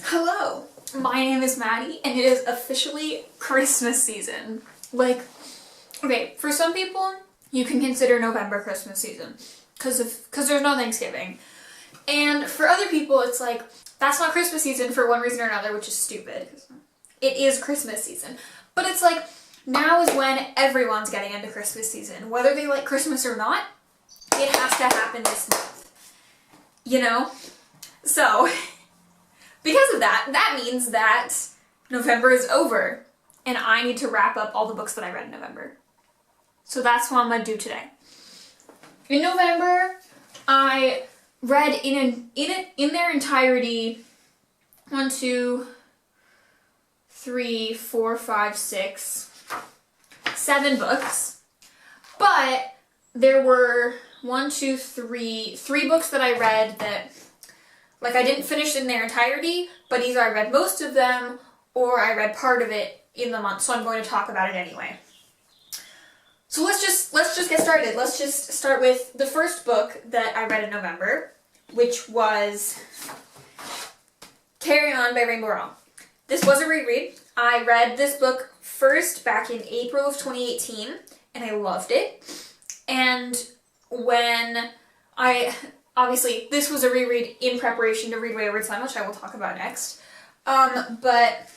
Hello, my name is Maddie, and it is officially Christmas season. Like, okay, for some people, you can consider November Christmas season, because there's no Thanksgiving. And for other people, it's like, that's not Christmas season for one reason or another, which is stupid. It is Christmas season. But it's like, now is when everyone's getting into Christmas season. Whether they like Christmas or not, it has to happen this month. You know? So, because of that, that means that November is over, and I need to wrap up all the books that I read in November. So that's what I'm going to do today. In November, I read in their entirety 1, 2, 3, 4, 5, 6, 7 books, but there were 3 books that I read that, like, I didn't finish in their entirety, but either I read most of them or I read part of it in the month, so I'm going to talk about it anyway. So let's just get started. Let's just start with the first book that I read in November, which was Carry On by Rainbow Rowell. This was a reread. I read this book first back in April of 2018, and I loved it. And when obviously, this was a reread in preparation to read Wayward Son, which I will talk about next. But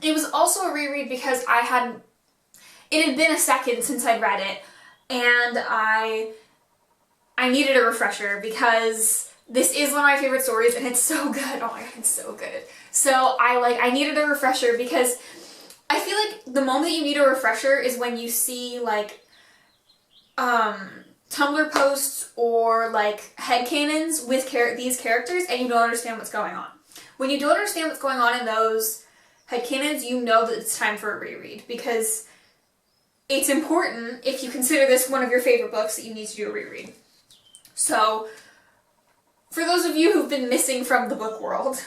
it was also a reread because it had been a second since I'd read it, and I needed a refresher because this is one of my favorite stories, and it's so good. Oh my god, it's so good. So I needed a refresher because I feel like the moment you need a refresher is when you see, like, Tumblr posts or, like, headcanons with these characters and you don't understand what's going on. When you don't understand what's going on in those headcanons, you know that it's time for a reread, because it's important, if you consider this one of your favorite books, that you need to do a reread. So, for those of you who've been missing from the book world,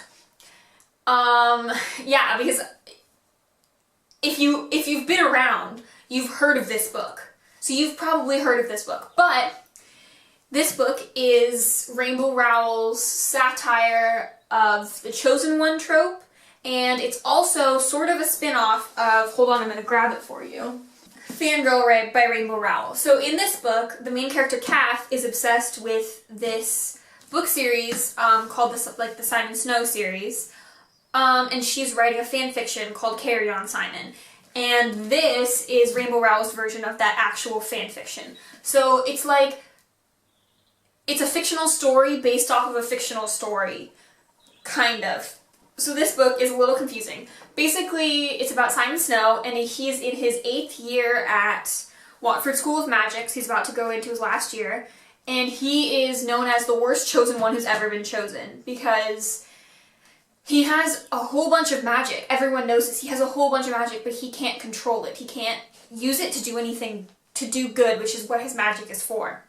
yeah, because if you've been around, you've heard of this book. So you've probably heard of this book, but this book is Rainbow Rowell's satire of the Chosen One trope, and it's also sort of a spin-off of, hold on, I'm going to grab it for you, Fangirl by Rainbow Rowell. So in this book, the main character, Kath, is obsessed with this book series called the Simon Snow series, and she's writing a fan fiction called Carry On, Simon. And this is Rainbow Rowell's version of that actual fan fiction. So it's like, it's a fictional story based off of a fictional story, kind of. So this book is a little confusing. Basically, it's about Simon Snow, and he's in his 8th year at Watford School of Magic. He's about to go into his last year, and he is known as the worst chosen one who's ever been chosen, because he has a whole bunch of magic. Everyone knows this. He has a whole bunch of magic, but he can't control it. He can't use it to do anything, to do good, which is what his magic is for.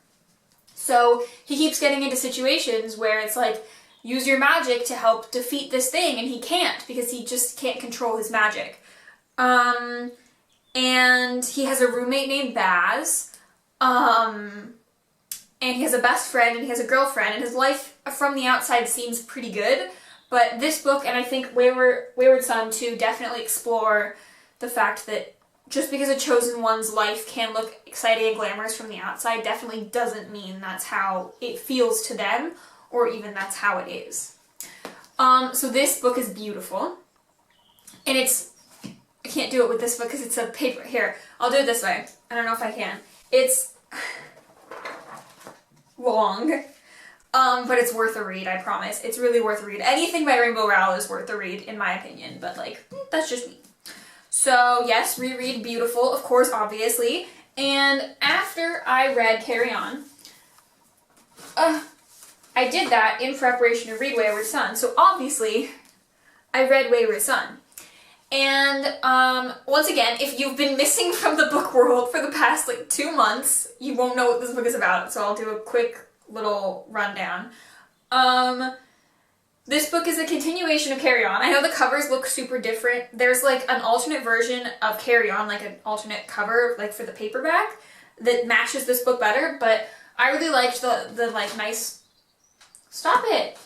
So he keeps getting into situations where it's like, use your magic to help defeat this thing, and he can't, because he just can't control his magic. And he has a roommate named Baz, and he has a best friend, and he has a girlfriend, and his life from the outside seems pretty good. But this book, and I think Wayward Son too, definitely explore the fact that just because a chosen one's life can look exciting and glamorous from the outside definitely doesn't mean that's how it feels to them, or even that's how it is. So this book is beautiful, and I can't do it with this book because it's a paper. Here, I'll do it this way. I don't know if I can. It's long. But it's worth a read, I promise. It's really worth a read. Anything by Rainbow Rowell is worth a read, in my opinion, but, like, that's just me. So, yes, reread, beautiful, of course, obviously. And after I read Carry On, I did that in preparation to read Wayward Son, so obviously, I read Wayward Son. And, once again, if you've been missing from the book world for the past, 2 months, you won't know what this book is about, so I'll do a quick little rundown. This book is a continuation of Carry On. I know the covers look super different. There's, an alternate version of Carry On, an alternate cover, for the paperback, that matches this book better, but I really liked the nice... Stop it!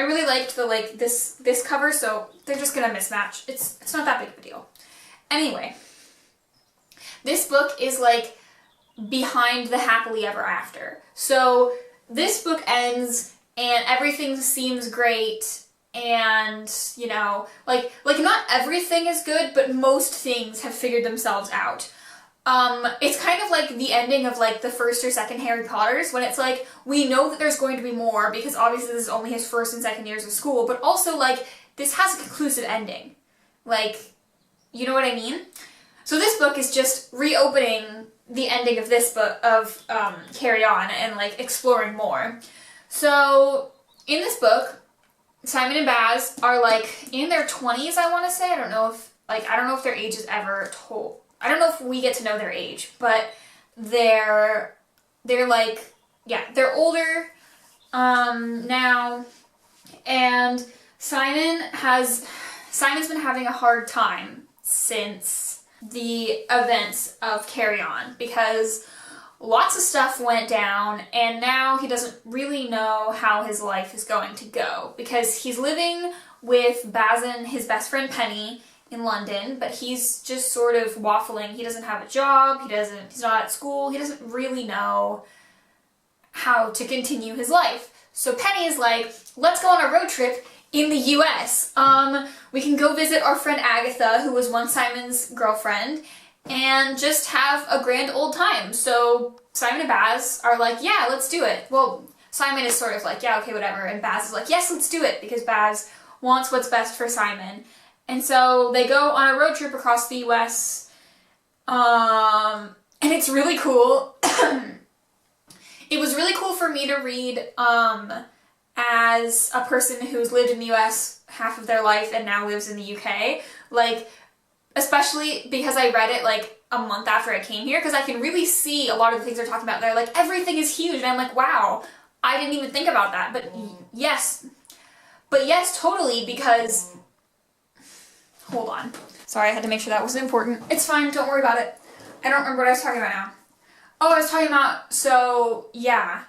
really liked the, like, this cover, so they're just gonna mismatch. It's not that big of a deal. Anyway, this book is, like, behind the happily ever after. So this book ends and everything seems great, and, you know, like not everything is good, but most things have figured themselves out. It's kind of like the ending of, like, the first or second Harry Potters, when it's like, we know that there's going to be more, because obviously this is only his first and second years of school, but also, like, this has a conclusive ending. Like, you know what I mean? So this book is just reopening the ending of this book, of Carry On, and, like, exploring more. So, in this book, Simon and Baz are, like, in their 20s, I want to say. I don't know if their age is ever told. I don't know if we get to know their age, but they're like, yeah, they're older now, and Simon's been having a hard time since the events of Carry On, because lots of stuff went down, and now he doesn't really know how his life is going to go, because he's living with Baz and his best friend Penny in London, but he's just sort of waffling. He doesn't have a job, he's not at school, he doesn't really know how to continue his life. So Penny is like, let's go on a road trip in the US. We can go visit our friend Agatha, who was once Simon's girlfriend, and just have a grand old time. So Simon and Baz are like, yeah, let's do it. Well, Simon is sort of like, yeah, okay, whatever, and Baz is like, yes, let's do it, because Baz wants what's best for Simon. And so they go on a road trip across the US, and it's really cool. It was really cool for me to read as a person who's lived in the US half of their life and now lives in the UK. Like, especially because I read it, like, a month after I came here, because I can really see a lot of the things they're talking about. They're like, everything is huge, and I'm like, wow, I didn't even think about that. But yes, totally, because... Hold on. Sorry, I had to make sure that wasn't important. It's fine, don't worry about it. I don't remember what I was talking about now. Oh, I was talking about, so, yeah.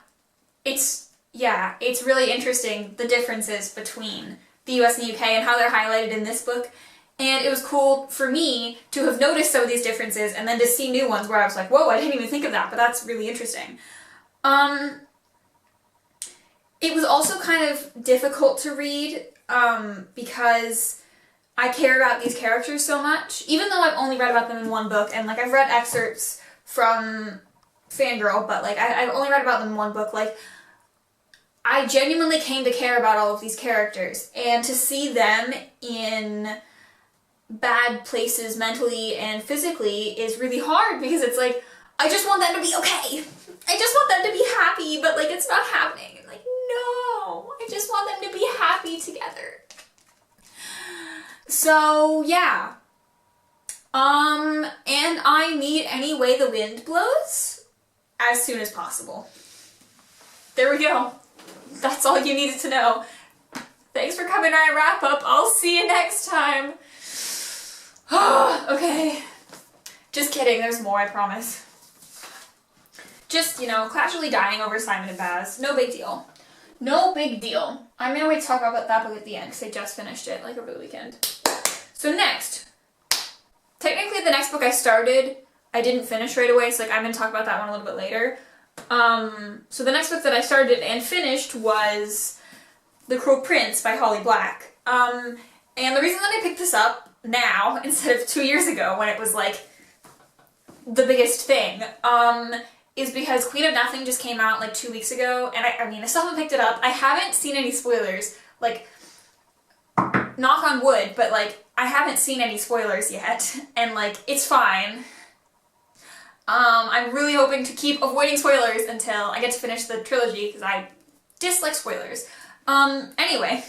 It's really interesting, the differences between the US and the UK and how they're highlighted in this book. And it was cool for me to have noticed some of these differences and then to see new ones where I was like, whoa, I didn't even think of that, but that's really interesting. It was also kind of difficult to read because I care about these characters so much, even though I've only read about them in one book, and, like, I've read excerpts from Fangirl, but, like, I've only read about them in one book. Like, I genuinely came to care about all of these characters, and to see them in bad places mentally and physically is really hard, because it's like, I just want them to be okay. I just want them to be happy, but, like, it's not happening. I'm like, no, I just want them to be happy together. So, yeah. And I need Any Way the Wind Blows as soon as possible. There we go. That's all you needed to know. Thanks for coming to our wrap up. I'll see you next time. Okay. Just kidding, there's more, I promise. Just, you know, casually dying over Simon and Baz. No big deal. No big deal. I'm gonna wait to talk about that book at the end, because I just finished it, like, over the weekend. So next. Technically, the next book I started, I didn't finish right away, so, like, I'm gonna talk about that one a little bit later. So the next book that I started and finished was The Cruel Prince by Holly Black. And the reason that I picked this up now, instead of 2 years ago, when it was, like, the biggest thing, is because Queen of Nothing just came out, like, 2 weeks ago, and I still haven't picked it up. I haven't seen any spoilers, like, knock on wood, but, like, I haven't seen any spoilers yet, and, like, it's fine. I'm really hoping to keep avoiding spoilers until I get to finish the trilogy, because I dislike spoilers. Anyway.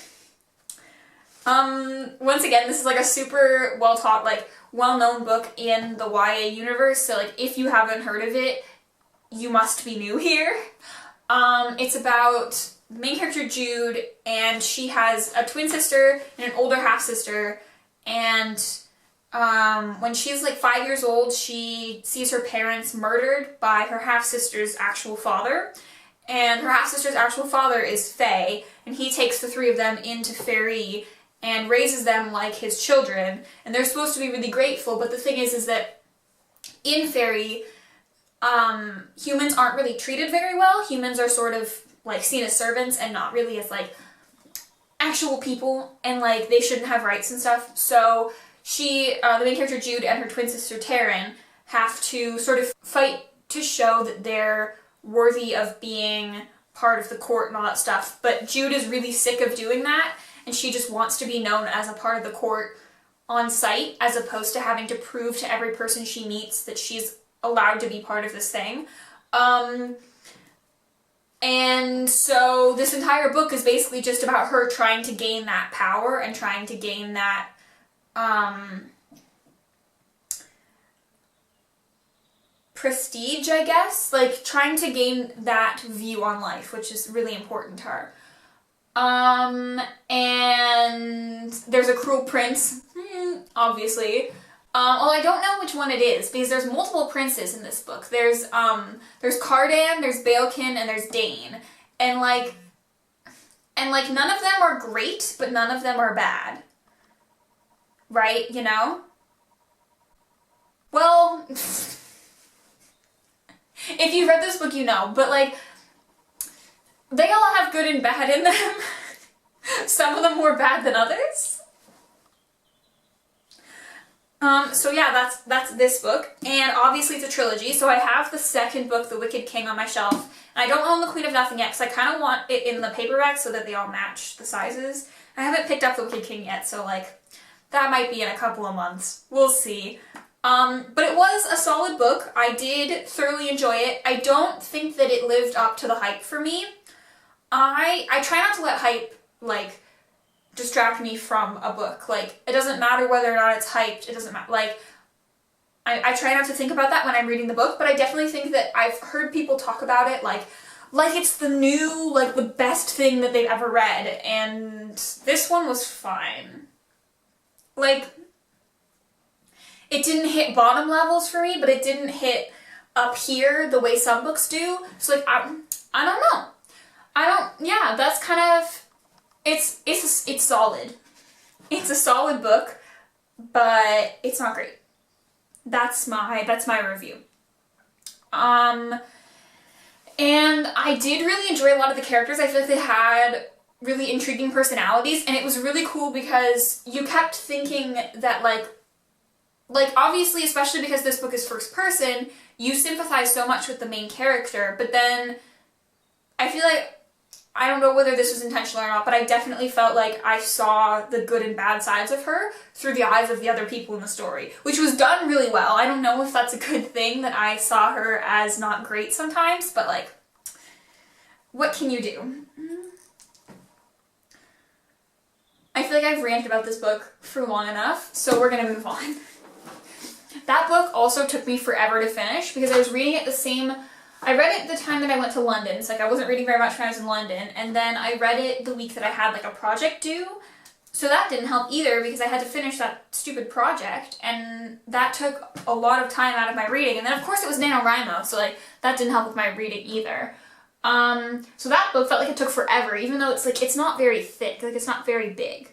Once again, this is, like, a super well-taught, like, well-known book in the YA universe, so, like, if you haven't heard of it, you must be new here. It's about the main character Jude, and she has a twin sister and an older half-sister, and when she's, like, 5 years old, she sees her parents murdered by her half-sister's actual father, and her half-sister's actual father is Fae, and he takes the three of them into Fairy and raises them like his children, and they're supposed to be really grateful, but the thing is that in Fairy, humans aren't really treated very well. Humans are sort of like seen as servants and not really as like actual people, and like they shouldn't have rights and stuff. So she, the main character Jude, and her twin sister Taryn have to sort of fight to show that they're worthy of being part of the court and all that stuff. But Jude is really sick of doing that, and she just wants to be known as a part of the court on sight, as opposed to having to prove to every person she meets that she's allowed to be part of this thing. And so this entire book is basically just about her trying to gain that power and trying to gain that prestige, I guess, like trying to gain that view on life, which is really important to her. And there's a cruel prince, obviously. Well, I don't know which one it is, because there's multiple princes in this book. There's Cardan, there's Baelkin, and there's Dane. And like none of them are great, but none of them are bad. Right? You know? Well, if you've read this book, you know, but like, they all have good and bad in them. Some of them more bad than others. So yeah, that's this book, and obviously it's a trilogy, so I have the second book, The Wicked King, on my shelf, and I don't own The Queen of Nothing yet, because I kind of want it in the paperback so that they all match the sizes. I haven't picked up The Wicked King yet, so like, that might be in a couple of months. We'll see. But it was a solid book. I did thoroughly enjoy it. I don't think that it lived up to the hype for me. I try not to let hype, like, distract me from a book. Like, it doesn't matter whether or not it's hyped. It doesn't matter. Like, I try not to think about that when I'm reading the book, but I definitely think that I've heard people talk about it like it's the new, like, the best thing that they've ever read, and this one was fine. Like, it didn't hit bottom levels for me, but it didn't hit up here the way some books do. So, like, I don't know. Yeah, that's kind of, it's solid. It's a solid book, but it's not great. That's my review. And I did really enjoy a lot of the characters. I feel like they had really intriguing personalities, and it was really cool because you kept thinking that like obviously, especially because this book is first person, you sympathize so much with the main character, but then I feel like, I don't know whether this was intentional or not, but I definitely felt like I saw the good and bad sides of her through the eyes of the other people in the story, which was done really well. I don't know if that's a good thing that I saw her as not great sometimes, but like, what can you do? I feel like I've ranted about this book for long enough, so we're gonna move on. That book also took me forever to finish because I was reading it I read it the time that I went to London. It's like I wasn't reading very much when I was in London, and then I read it the week that I had like a project due, so that didn't help either because I had to finish that stupid project, and that took a lot of time out of my reading, and then of course it was NaNoWriMo, so like that didn't help with my reading either. So that book felt like it took forever, even though it's like, it's not very thick, like it's not very big.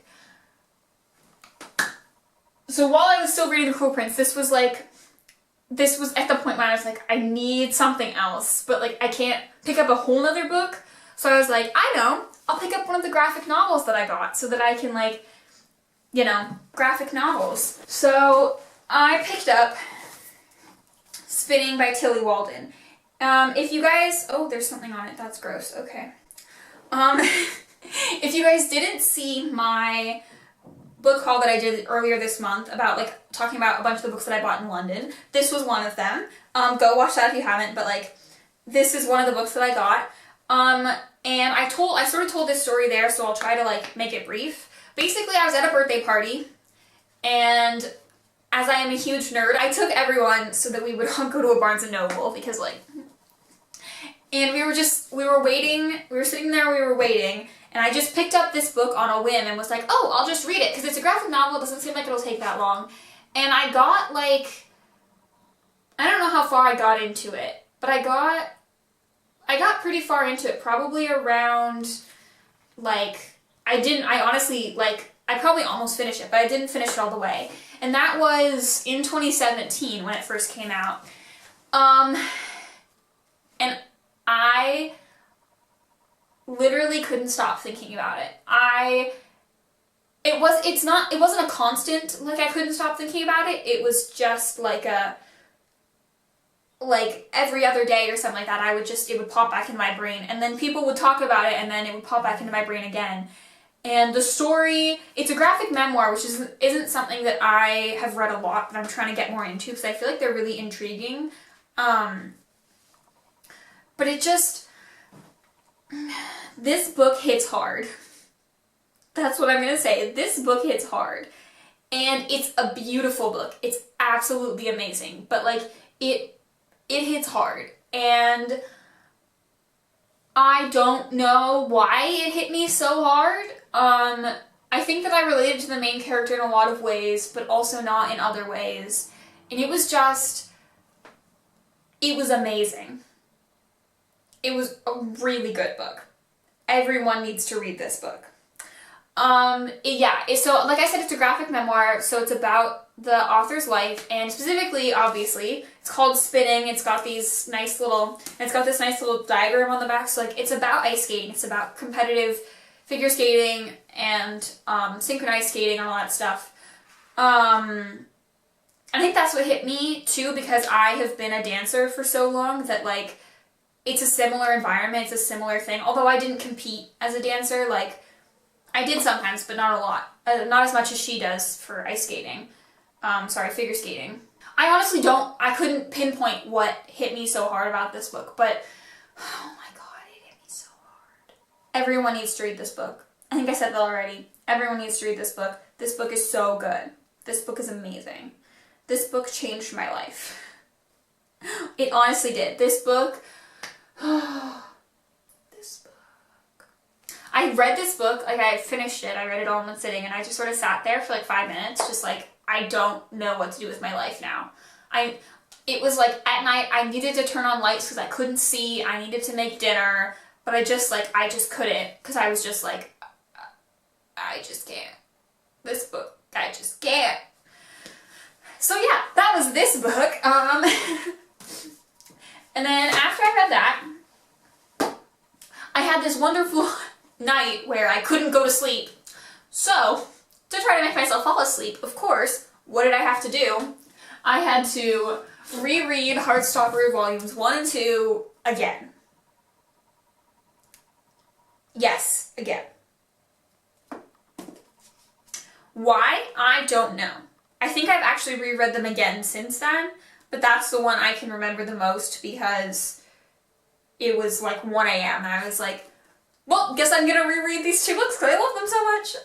So while I was still reading The Cruel Prince, this was at the point when I was like, I need something else, but like I can't pick up a whole nother book, so I was like, I know, I'll pick up one of the graphic novels that I got so that I can like, you know, graphic novels. So I picked up Spinning by Tilly Walden. If you guys, oh, there's something on it, that's gross, okay. If you guys didn't see my book haul that I did earlier this month about like talking about a bunch of the books that I bought in London, this was one of them. Go watch that if you haven't, but like this is one of the books that I got. And I sort of told this story there, so I'll try to like make it brief. Basically, I was at a birthday party, and as I am a huge nerd, I took everyone so that we would all go to a Barnes & Noble because like, and we were sitting there, we were waiting, and I just picked up this book on a whim and was like, oh, I'll just read it, because it's a graphic novel, it doesn't seem like it'll take that long. And I got like, I don't know how far I got into it, but I I got pretty far into it, probably around, like, I honestly, like, I probably almost finished it, but I didn't finish it all the way. And that was in 2017 when it first came out. And I literally couldn't stop thinking about it. It wasn't a constant, like, I couldn't stop thinking about it. It was just like every other day or something like that, it would pop back in my brain, and then people would talk about it, and then it would pop back into my brain again. And the story, it's a graphic memoir, which isn't something that I have read a lot, but I'm trying to get more into, because I feel like they're really intriguing. But this book hits hard. That's what I'm going to say. This book hits hard. And it's a beautiful book. It's absolutely amazing. But, like, it hits hard. And I don't know why it hit me so hard. I think that I related to the main character in a lot of ways, but also not in other ways. And it was amazing. It was a really good book. Everyone needs to read this book. So like I said, it's a graphic memoir, so it's about the author's life, and specifically, obviously, it's called Spinning. It's got this nice little diagram on the back, so, like, it's about ice skating. It's about competitive figure skating and synchronized skating and all that stuff. I think that's what hit me, too, because I have been a dancer for so long that, like, it's a similar environment, it's a similar thing. Although I didn't compete as a dancer, like, I did sometimes, but not a lot. Not as much as she does for ice skating. Figure skating. I couldn't pinpoint what hit me so hard about this book, but, oh my god, it hit me so hard. Everyone needs to read this book. I think I said that already. Everyone needs to read this book. This book is so good. This book is amazing. This book changed my life. It honestly did. This book... I read this book, like, I finished it, I read it all in one sitting, and I just sort of sat there for like 5 minutes, just like, I don't know what to do with my life now. It was like, at night, I needed to turn on lights because I couldn't see, I needed to make dinner, but I just couldn't, because I was just like, I just can't. This book, I just can't. So yeah, that was this book, and then after I read that, I had this wonderful night where I couldn't go to sleep. So, to try to make myself fall asleep, of course, what did I have to do? I had to reread Heartstopper Volumes 1 and 2 again. Yes, again. Why? I don't know. I think I've actually reread them again since then, but that's the one I can remember the most because it was like 1 a.m. and I was like, well, guess I'm gonna reread these 2 books because I love them so much.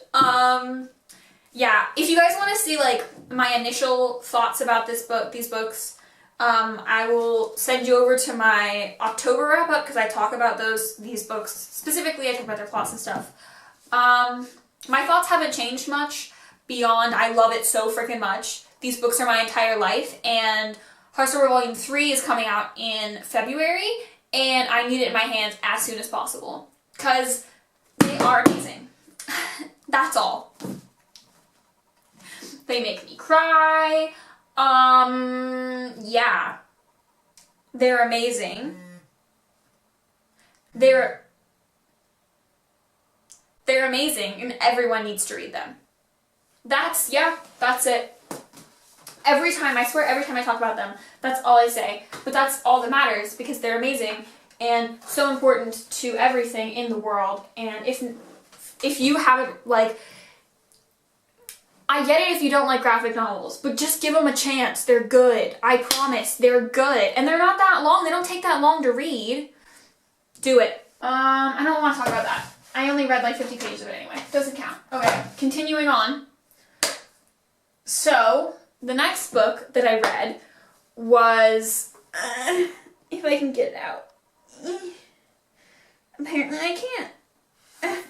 Yeah, if you guys want to see, like, my initial thoughts about these books, I will send you over to my October wrap-up because I talk about these books. Specifically, I talk about their plots and stuff. My thoughts haven't changed much beyond I love it so freaking much. These books are my entire life, and Heartstopper Volume 3 is coming out in February, and I need it in my hands as soon as possible. Because they are amazing. That's all. They make me cry. Yeah. They're amazing. They're amazing, and everyone needs to read them. That's it. I swear every time I talk about them, that's all I say. But that's all that matters, because they're amazing and so important to everything in the world. And if you haven't, like, I get it if you don't like graphic novels, but just give them a chance. They're good. I promise. They're good. And they're not that long. They don't take that long to read. Do it. I don't want to talk about that. I only read like 50 pages of it anyway. Doesn't count. Okay, continuing on. So, the next book that I read was, if I can get it out. Apparently I can't.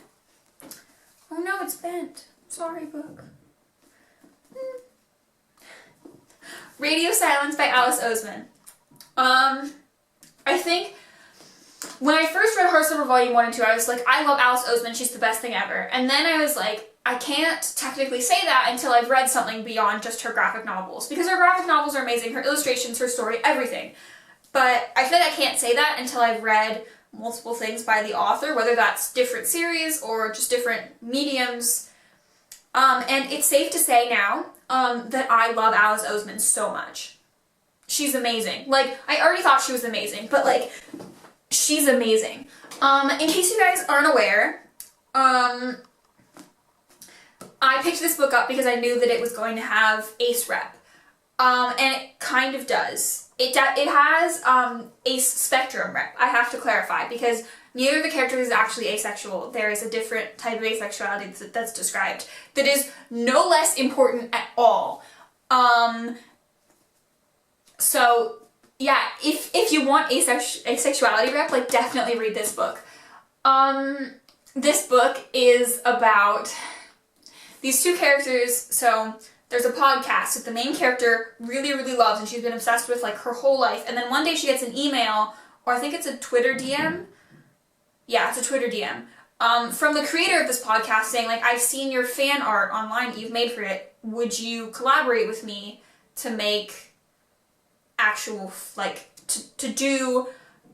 Oh no, it's bent. Sorry, book. Radio Silence by Alice Oseman. I think when I first read Heartstopper Volume 1 and 2, I was like, I love Alice Oseman, she's the best thing ever. And then I was like, I can't technically say that until I've read something beyond just her graphic novels. Because her graphic novels are amazing, her illustrations, her story, everything. But I feel like I can't say that until I've read multiple things by the author, whether that's different series or just different mediums. And it's safe to say now that I love Alice Oseman so much. She's amazing. Like, I already thought she was amazing, but like, she's amazing. In case you guys aren't aware, I picked this book up because I knew that it was going to have ace rep. And it kind of does. It has ace spectrum rep, I have to clarify, because neither of the characters is actually asexual. There is a different type of asexuality that's described that is no less important at all. So yeah, if you want asexuality rep, like, definitely read this book. This book is about these two characters. So there's a podcast that the main character really, really loves and she's been obsessed with like her whole life. And then one day she gets an email, or I think it's a Twitter DM. Yeah, it's a Twitter DM. From the creator of this podcast saying like, I've seen your fan art online that you've made for it. Would you collaborate with me to make actual, like, to do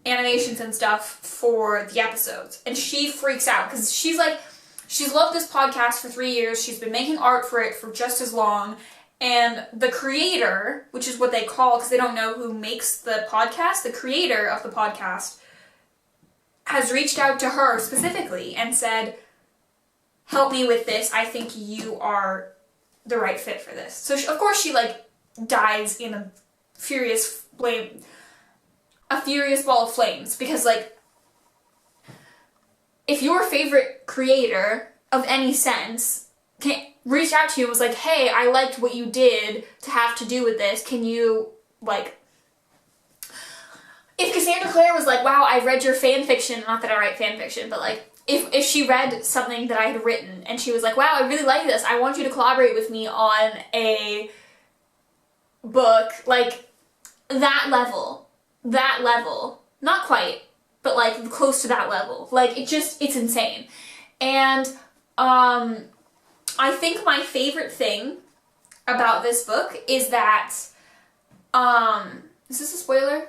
animations and stuff for the episodes? And she freaks out because she's like, she's loved this podcast for 3 years. She's been making art for it for just as long. And the creator, which is what they call, because they don't know who makes the podcast, the creator of the podcast has reached out to her specifically and said, help me with this. I think you are the right fit for this. So of course she like dies in a furious ball of flames, because like, if your favorite creator of any sense reached out to you and was like, hey, I liked what you did to have to do with this, can you, like, if Cassandra Clare was like, wow, I read your fan fiction, not that I write fan fiction, but like, if she read something that I had written and she was like, wow, I really like this, I want you to collaborate with me on a book, like, that level, not quite, but like close to that level. Like, it's insane. And I think my favorite thing about this book is that, is this a spoiler?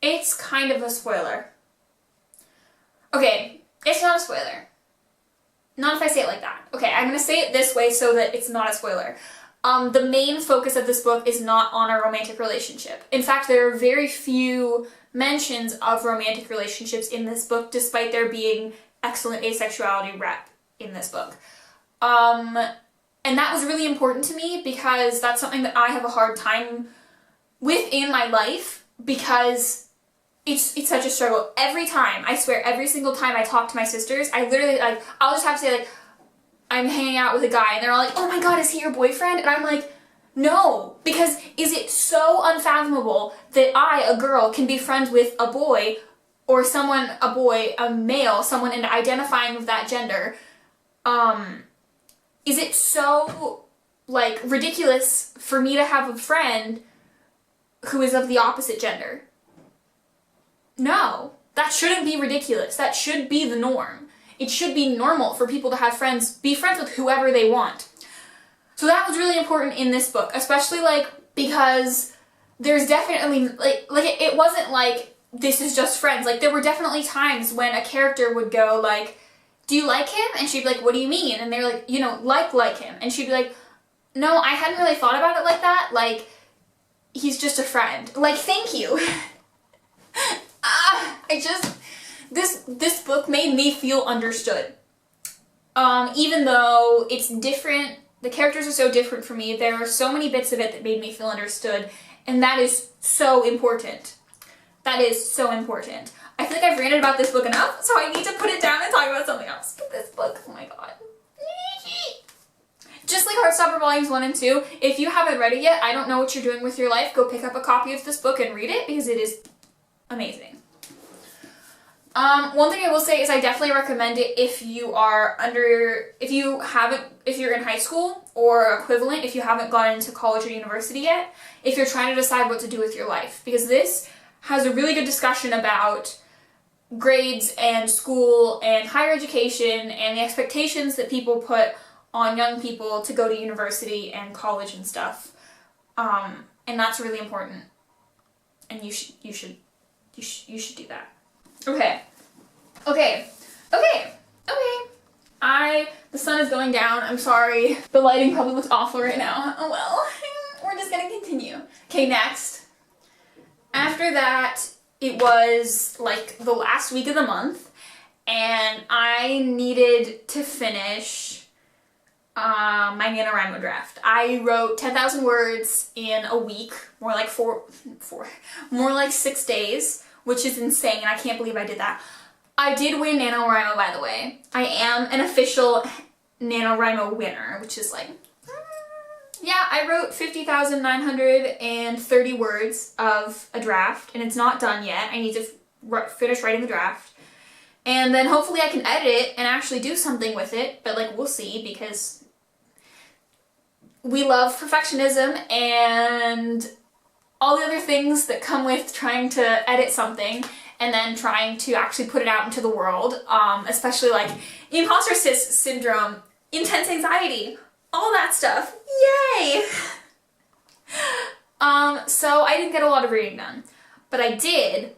It's kind of a spoiler. Okay, it's not a spoiler. Not if I say it like that. Okay, I'm gonna say it this way so that it's not a spoiler. The main focus of this book is not on a romantic relationship. In fact, there are very few mentions of romantic relationships in this book, despite there being excellent asexuality rep in this book. And that was really important to me because that's something that I have a hard time with in my life, because it's such a struggle. Every time, I swear, every single time I talk to my sisters, I literally, like, I'll just have to say, like, I'm hanging out with a guy, and they're all like, oh my god, is he your boyfriend? And I'm like, no, because is it so unfathomable that I, a girl, can be friends with a boy, or someone, a boy, a male, someone and identifying with that gender? Is it so, like, ridiculous for me to have a friend who is of the opposite gender? No, that shouldn't be ridiculous. That should be the norm. It should be normal for people to have friends, be friends with whoever they want. So that was really important in this book, especially, like, because there's definitely, it wasn't like, this is just friends. Like, there were definitely times when a character would go, like, do you like him? And she'd be like, what do you mean? And they're like, you know, like him. And she'd be like, no, I hadn't really thought about it like that. Like, he's just a friend. Like, thank you. This book made me feel understood. Even though it's different, the characters are so different for me, there are so many bits of it that made me feel understood, and that is so important. That is so important. I feel like I've ranted about this book enough, so I need to put it down and talk about something else. But this book, oh my god. Just like Heartstopper Volumes 1 and 2, if you haven't read it yet, I don't know what you're doing with your life, go pick up a copy of this book and read it, because it is amazing. One thing I will say is I definitely recommend it if you are if you're in high school or equivalent, if you haven't gone into college or university yet, if you're trying to decide what to do with your life, because this has a really good discussion about grades and school and higher education and the expectations that people put on young people to go to university and college and stuff. And that's really important. And you should do that. Okay. The sun is going down. I'm sorry. The lighting probably looks awful right now. Oh well. We're just gonna continue. Okay, next. After that, it was like the last week of the month, and I needed to finish my NaNoWriMo draft. I wrote 10,000 words in a week, more like 6 days, which is insane. I can't believe I did that. I did win NaNoWriMo, by the way. I am an official NaNoWriMo winner, which is like, yeah, I wrote 50,930 words of a draft, and it's not done yet. I need to finish writing the draft. And then hopefully I can edit it and actually do something with it, but like, we'll see, because we love perfectionism and all the other things that come with trying to edit something and then trying to actually put it out into the world, especially like imposter syndrome, intense anxiety, all that stuff. Yay! So I didn't get a lot of reading done, but I did.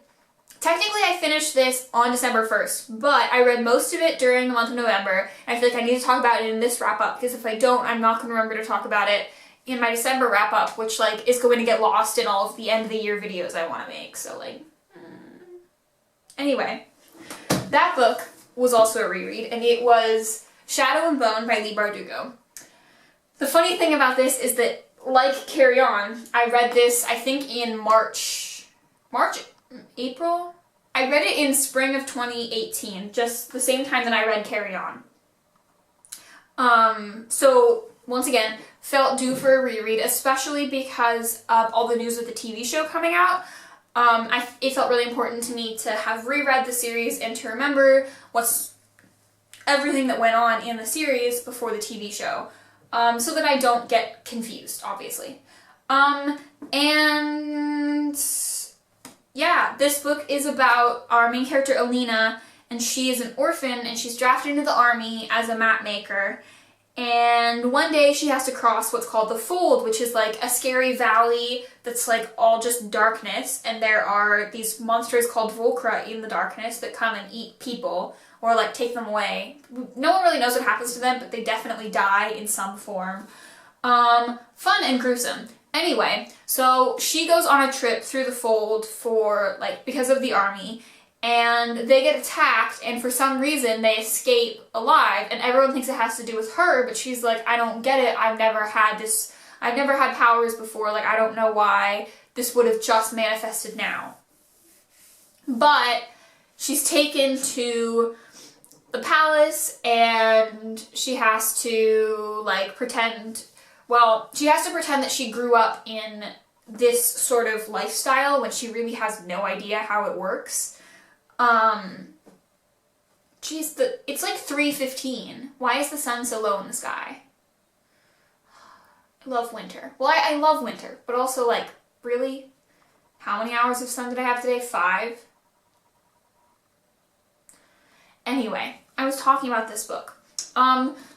Technically, I finished this on December 1st, but I read most of it during the month of November, and I feel like I need to talk about it in this wrap-up, because if I don't, I'm not going to remember to talk about it in my December wrap-up, which, like, is going to get lost in all of the end-of-the-year videos I want to make, so, like... Anyway, that book was also a reread, and it was Shadow and Bone by Leigh Bardugo. The funny thing about this is that, like Carry On, I read this, I think, in April? I read it in spring of 2018, just the same time that I read Carry On. So, once again, felt due for a reread, especially because of all the news with the TV show coming out. It felt really important to me to have reread the series and to remember everything that went on in the series before the TV show, so that I don't get confused, obviously. And yeah, this book is about our main character, Alina, and she is an orphan, and she's drafted into the army as a map maker. And one day she has to cross what's called the Fold, which is like a scary valley that's like all just darkness, and there are these monsters called Volcra in the darkness that come and eat people, or like take them away. No one really knows what happens to them, but they definitely die in some form. Fun and gruesome. Anyway, so she goes on a trip through the Fold because of the army, and they get attacked, and for some reason they escape alive, and everyone thinks it has to do with her, but she's like, I don't get it, I've never had powers before, like, I don't know why this would have just manifested now. But she's taken to the palace, and she has to, like, pretend that she grew up in this sort of lifestyle when she really has no idea how it works. It's like 3:15. Why is the sun so low in the sky? I love winter. Well, I love winter, but also, like, really? How many hours of sun did I have today? 5? Anyway, I was talking about this book.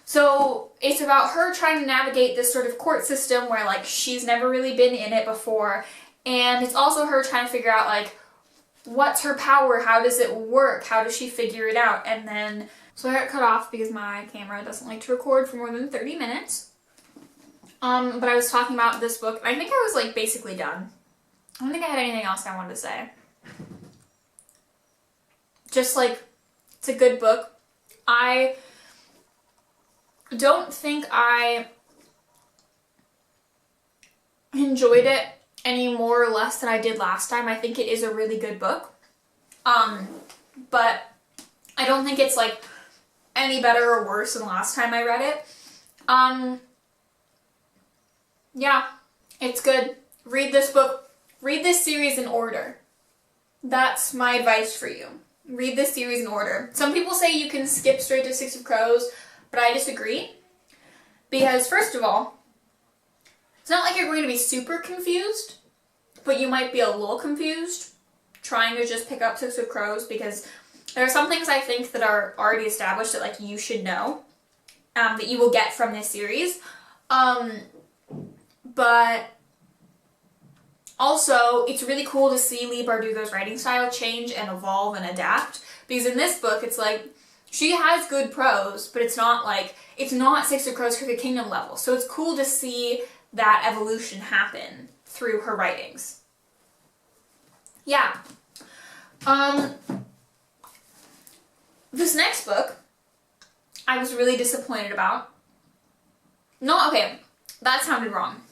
So it's about her trying to navigate this sort of court system where, like, she's never really been in it before, and it's also her trying to figure out, like, what's her power, how does it work, how does she figure it out, and then, so I got cut off because my camera doesn't like to record for more than 30 minutes. But I was talking about this book, and I think I was, like, basically done. I don't think I had anything else I wanted to say. Just, like, it's a good book. I don't think I enjoyed it any more or less than I did last time. I think it is a really good book. But I don't think it's, like, any better or worse than last time I read it. Yeah, it's good. Read this book. Read this series in order. That's my advice for you. Read this series in order. Some people say you can skip straight to Six of Crows, but I disagree. Because, first of all, it's not like you're going to be super confused, but you might be a little confused. trying to just pick up Six of Crows because there are some things I think that are already established that like you should know, that you will get from this series. But also, it's really cool to see Leigh Bardugo's writing style change and evolve and adapt, because in this book, it's like, she has good prose, but it's not Six of Crows Crooked Kingdom level, so it's cool to see that evolution happen through her writings. Yeah. This next book, I was really disappointed about. No, okay, that sounded wrong.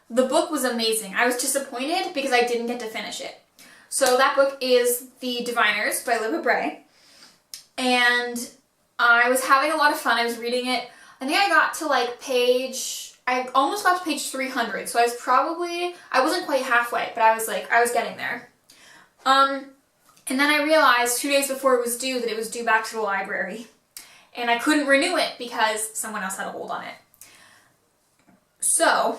The book was amazing. I was disappointed because I didn't get to finish it. So that book is The Diviners by Libba Bray. And I was having a lot of fun. I was reading it. I think I got to like I almost got to page 300. So I wasn't quite halfway, but I was getting there. And then I realized 2 days before it was due that it was due back to the library. And I couldn't renew it because someone else had a hold on it. So,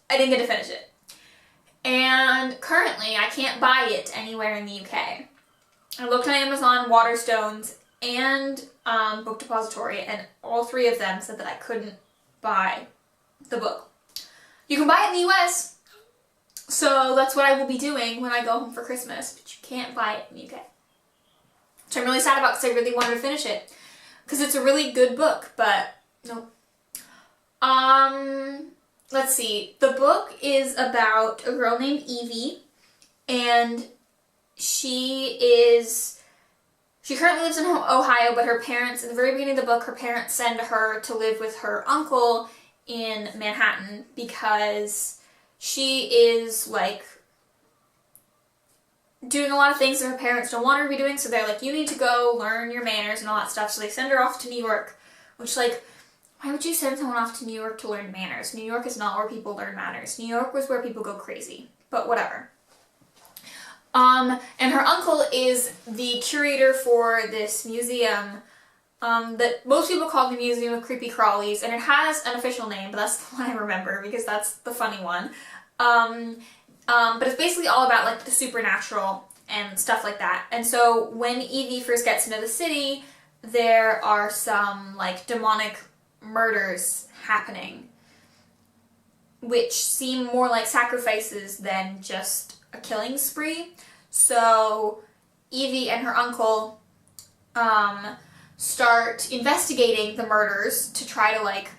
I didn't get to finish it. And currently, I can't buy it anywhere in the UK. I looked on Amazon, Waterstones, and Book Depository, and all three of them said that I couldn't buy the book. You can buy it in the US, so that's what I will be doing when I go home for Christmas, but you can't buy it in the UK. Which I'm really sad about because I really wanted to finish it. Because it's a really good book, but no. Let's see. The book is about a girl named Evie, and she currently lives in Ohio, but her parents, in the very beginning of the book, her parents send her to live with her uncle in Manhattan because she is, like, doing a lot of things that her parents don't want her to be doing, so they're like, you need to go learn your manners and all that stuff, so they send her off to New York, which, like, why would you send someone off to New York to learn manners? New York is not where people learn manners. New York was where people go crazy, but whatever. And her uncle is the curator for this museum that most people call the Museum of Creepy Crawlies, and it has an official name, but that's the one I remember because that's the funny one. But it's basically all about like the supernatural and stuff like that. And so when Evie first gets into the city, there are some like demonic murders happening, which seem more like sacrifices than just a killing spree. So Evie and her uncle start investigating the murders to try to like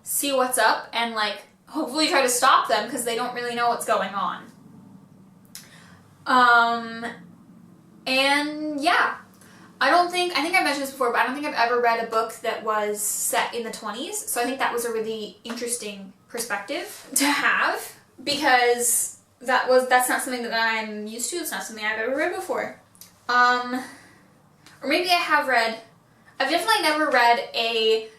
see what's up and like hopefully try to stop them because they don't really know what's going on. And yeah, I think I've mentioned this before, but I don't think I've ever read a book that was set in the 20s, so I think that was a really interesting perspective to have, because that's not something that I'm used to, it's not something I've ever read before. Or maybe I have read, I've definitely never read a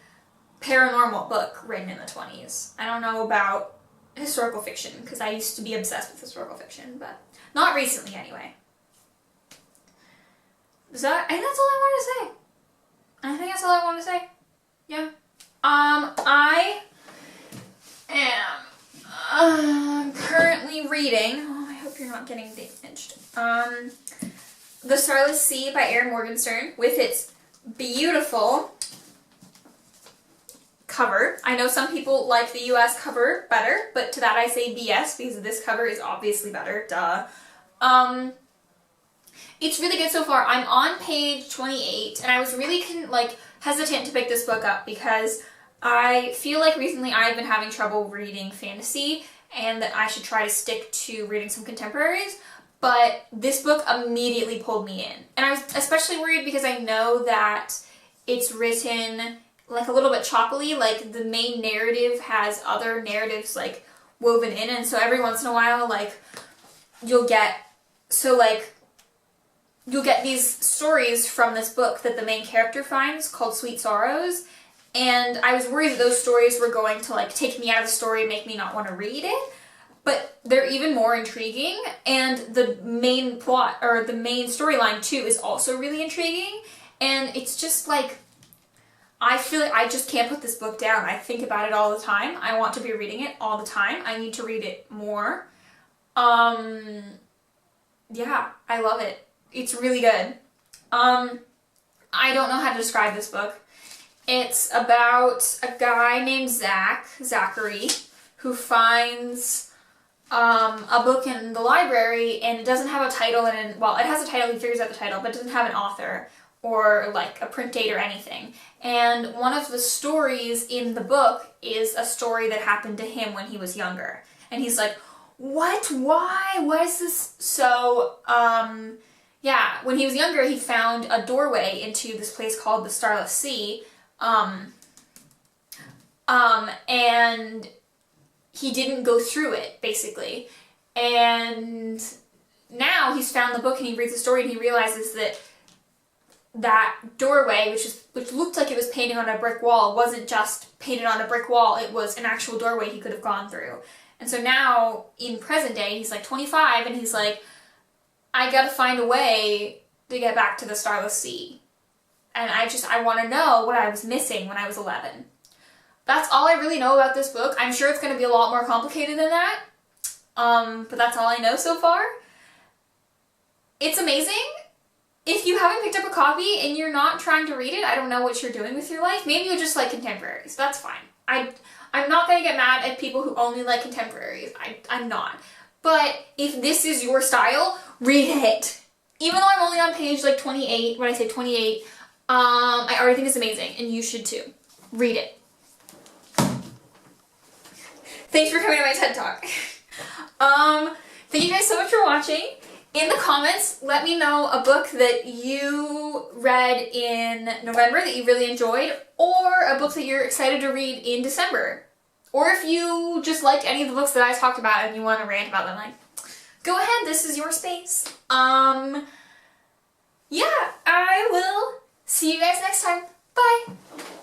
paranormal book written in the 20s. I don't know about historical fiction, because I used to be obsessed with historical fiction, but not recently anyway. I think that's all I wanted to say. I think that's all I want to say. Yeah. I am currently reading, oh, I hope you're not getting damaged, The Starless Sea by Erin Morgenstern with its beautiful cover. I know some people like the US cover better, but to that I say BS because this cover is obviously better, duh. It's really good so far. I'm on page 28, and I was really hesitant to pick this book up because I feel like recently I've been having trouble reading fantasy, and that I should try to stick to reading some contemporaries, but this book immediately pulled me in. And I was especially worried because I know that it's written like a little bit choppily, like the main narrative has other narratives like woven in, and so every once in a while like you'll get these stories from this book that the main character finds called Sweet Sorrows, and I was worried that those stories were going to like take me out of the story and make me not want to read it, but they're even more intriguing, and the main plot, or the main storyline too, is also really intriguing, and it's just like, I feel like I just can't put this book down. I think about it all the time. I want to be reading it all the time. I need to read it more. Yeah, I love it. It's really good. I don't know how to describe this book. It's about a guy named Zachary, who finds a book in the library, and it doesn't have a title, and well, it has a title, he figures out the title, but it doesn't have an author or like a print date or anything. And one of the stories in the book is a story that happened to him when he was younger. And he's like, what? Why? What is this? So, yeah, when he was younger, he found a doorway into this place called the Starless Sea, and he didn't go through it, basically. And now he's found the book and he reads the story and he realizes that that doorway, which looked like it was painted on a brick wall, wasn't just painted on a brick wall, it was an actual doorway he could have gone through. And so now, in present day, he's like 25 and he's like, I gotta find a way to get back to the Starless Sea. And I want to know what I was missing when I was 11. That's all I really know about this book. I'm sure it's going to be a lot more complicated than that. But that's all I know so far. It's amazing. If you haven't picked up a copy and you're not trying to read it, I don't know what you're doing with your life. Maybe you just like contemporaries. That's fine. I'm not going to get mad at people who only like contemporaries. I'm not. But if this is your style, read it. Even though I'm only on page like 28, when I say 28, I already think it's amazing, and you should too. Read it. Thanks for coming to my TED Talk. Thank you guys so much for watching. In the comments, let me know a book that you read in November that you really enjoyed, or a book that you're excited to read in December. Or if you just liked any of the books that I talked about and you want to rant about them, like, go ahead, this is your space. Yeah, I will see you guys next time. Bye!